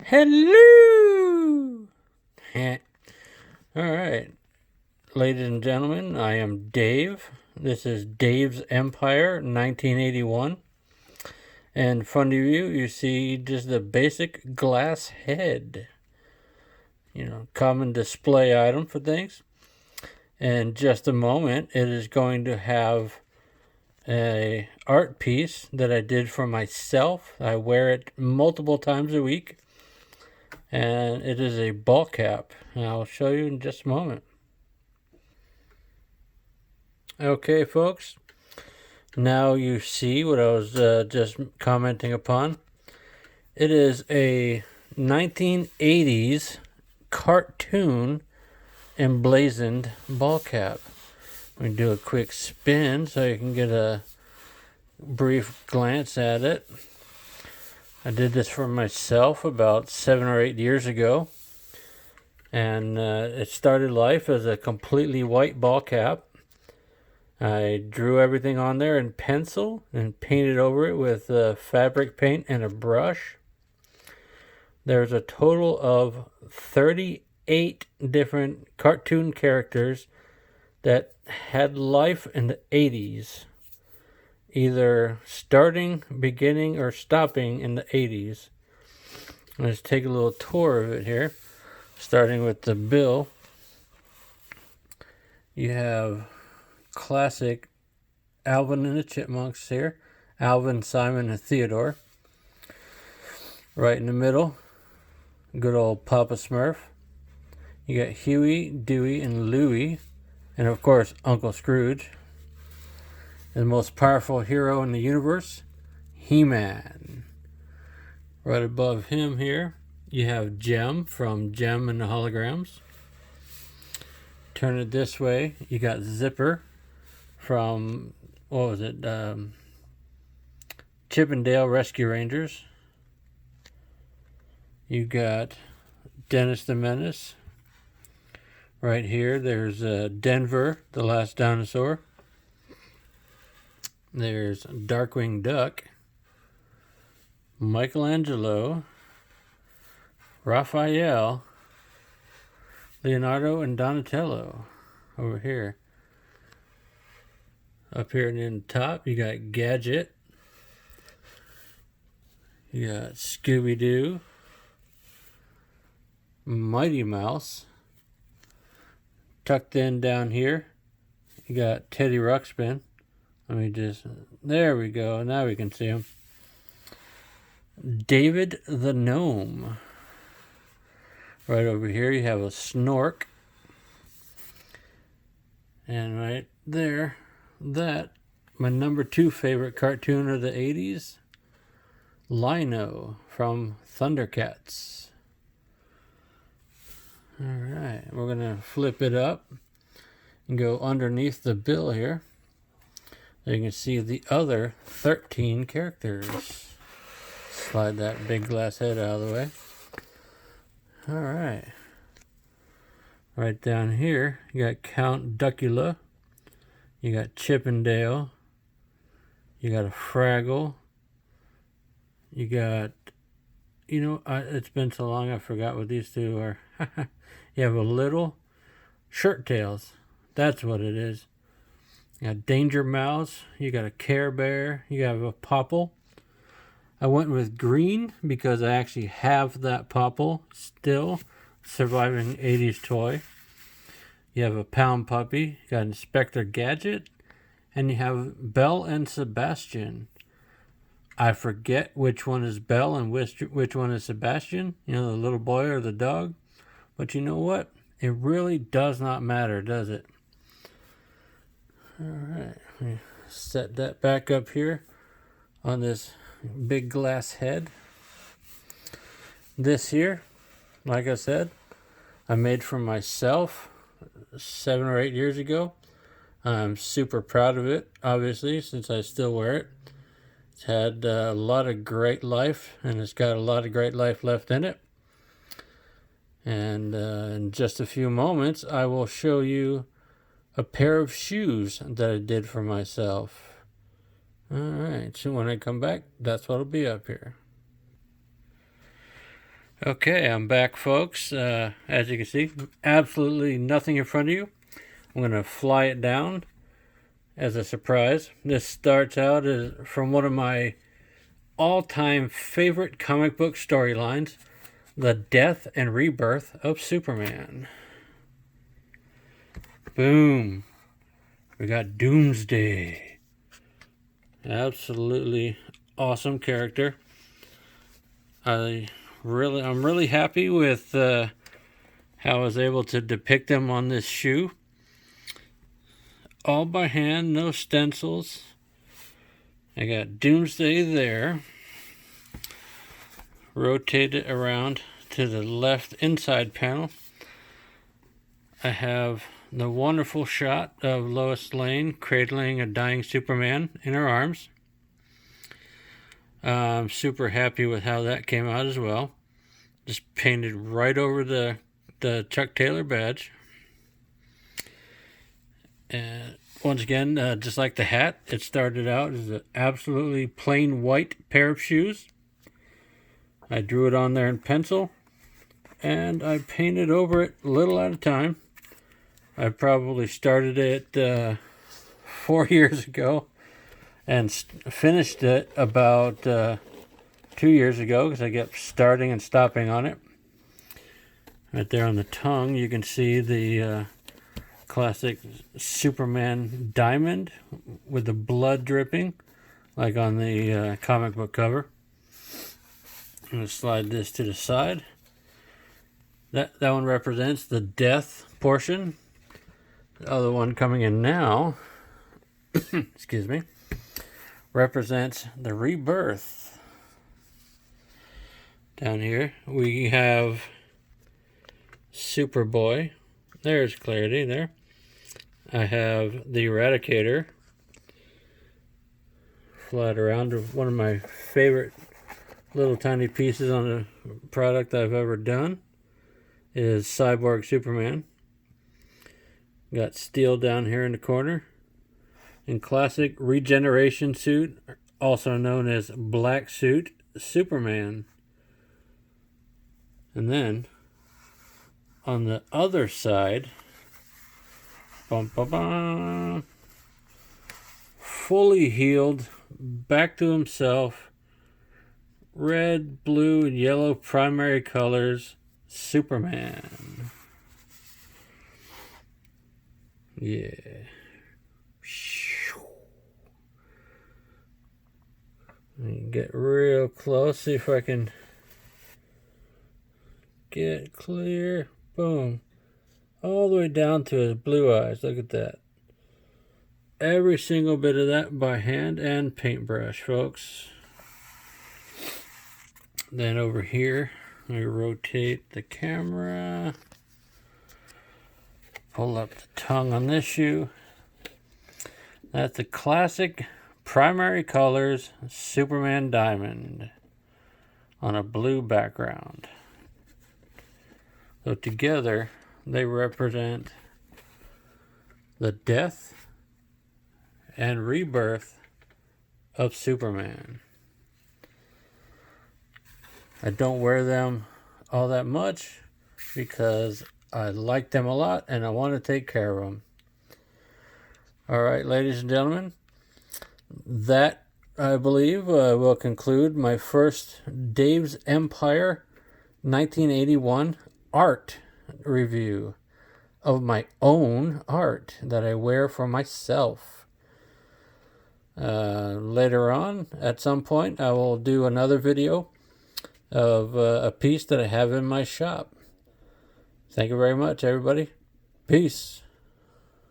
Hello! Alright, ladies and gentlemen, I am Dave. This is Dave's Empire 1981. And in front of you, you see just a basic glass head. You know, common display item for things. In just a moment, it is going to have a art piece that I did for myself. I wear it multiple times a week. And it is a Ballcap, and I'll show you in just a moment. Okay, folks, now you see what I was just commenting upon. It is a 1980s cartoon emblazoned Ballcap. We do a quick spin so you can get a brief glance at it. I did this for myself about 7 or 8 years ago, and it started life as a completely white ball cap. I drew everything on there in pencil and painted over it with fabric paint and a brush. There's a total of 38 different cartoon characters that had life in the 80s. Either starting, beginning, or stopping in the 80s. Let's take a little tour of it here. Starting with the bill. You have classic Alvin and the Chipmunks here. Alvin, Simon, and Theodore. Right in the middle, good old Papa Smurf. You got Huey, Dewey, and Louie. And of course, Uncle Scrooge. The most powerful hero in the universe, He-Man. Right above him here, you have Jem from Jem and the Holograms. Turn it this way, you got Zipper from, what was it, Chip and Dale Rescue Rangers. You got Dennis the Menace. Right here, there's Denver, the last dinosaur. There's Darkwing Duck, Michelangelo, Raphael, Leonardo, and Donatello over here. Up here in the top, you got Gadget. You got Scooby-Doo, Mighty Mouse. Tucked in down here, you got Teddy Ruxpin. Let me just, there we go, now we can see him. David the Gnome. Right over here you have a Snork. And right there, that, my number 2 favorite cartoon of the 80s, Lino from Thundercats. Alright, we're going to flip it up and go underneath the bill here. You can see the other 13 characters. Slide that big glass head out of the way. Alright. Right down here, you got Count Duckula. You got Chip and Dale. You got a Fraggle. You got, you know, it's been so long I forgot what these two are. You have a little Shirt Tails. That's what it is. You got Danger Mouse, you got a Care Bear, you have a Popple. I went with green because I actually have that Popple still, surviving 80s toy. You have a Pound Puppy, you got Inspector Gadget, and you have Belle and Sebastian. I forget which one is Belle and which one is Sebastian, you know, the little boy or the dog. But you know what? It really does not matter, does it? Alright, let me set that back up here on this big glass head. This here, like I said, I made for myself 7 or 8 years ago. I'm super proud of it, obviously, since I still wear it. It's had a lot of great life, and it's got a lot of great life left in it. And in just a few moments, I will show you a pair of shoes that I did for myself. Alright, so when I come back, that's what'll be up here. Okay, I'm back, folks. As you can see, absolutely nothing in front of you. I'm going to fly it down as a surprise. This starts out as from one of my all-time favorite comic book storylines, the death and rebirth of Superman. Boom. We got Doomsday. Absolutely awesome character. I'm really happy with how I was able to depict him on this shoe. All by hand, no stencils. I got Doomsday there. Rotate it around to the left inside panel. I have the wonderful shot of Lois Lane cradling a dying Superman in her arms. I'm super happy with how that came out as well. Just painted right over the Chuck Taylor badge. And once again, just like the hat, it started out as an absolutely plain white pair of shoes. I drew it on there in pencil, and I painted over it a little at a time. I probably started it 4 years ago and finished it about 2 years ago because I kept starting and stopping on it. Right there on the tongue, you can see the classic Superman diamond with the blood dripping, like on the comic book cover. I'm going to slide this to the side. That one represents the death portion. The other one coming in now, excuse me, represents the rebirth. Down here we have Superboy. There's clarity there. I have the Eradicator. Fly it around. One of my favorite little tiny pieces on a product I've ever done is Cyborg Superman. Got Steel down here in the corner. In classic regeneration suit, also known as Black Suit Superman. And then on the other side, fully healed, back to himself, red, blue, and yellow primary colors, Superman. Yeah. Get real close, see if I can get clear. Boom. All the way down to his blue eyes. Look at that. Every single bit of that by hand and paintbrush, folks. Then over here, let me rotate the camera. Pull up the tongue on this shoe. That's the classic primary colors Superman diamond on a blue background. So together they represent the death and rebirth of Superman. I don't wear them all that much because I like them a lot and I want to take care of them. All right, ladies and gentlemen, that I believe will conclude my first Dave's Empire 1981 art review of my own art that I wear for myself. Later on, at some point, I will do another video of a piece that I have in my shop. Thank you very much, everybody. Peace.